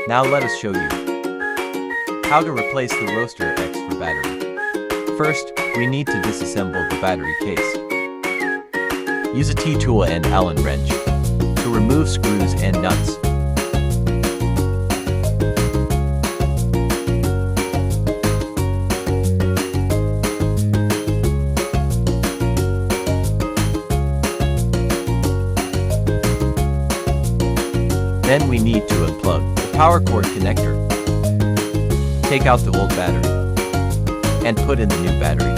Now let us show you how to replace the roaster X for battery. First, we need to disassemble the battery case. Use a T-tool and Allen wrench to remove screws and nuts. Then we need to unplug the power cord connector. Take out the old battery and put in the new battery.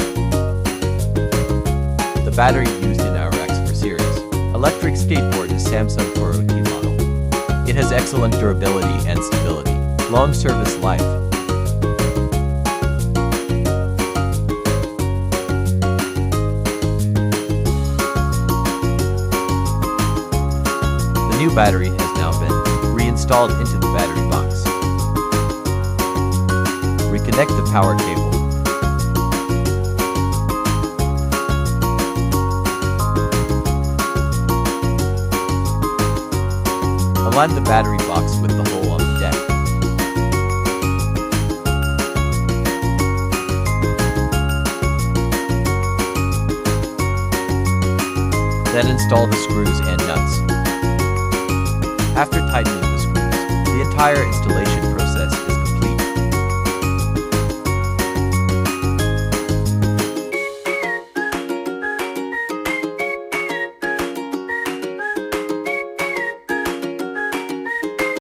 The battery used in our X4 series electric skateboard is Samsung 4OT model. It has excellent durability and stability, long service life. The new battery has now been reinstalled into the battery box. Reconnect the power cable. Align the battery box with the hole on the deck. Then install the screws and nuts. After tightening the screws, the entire installation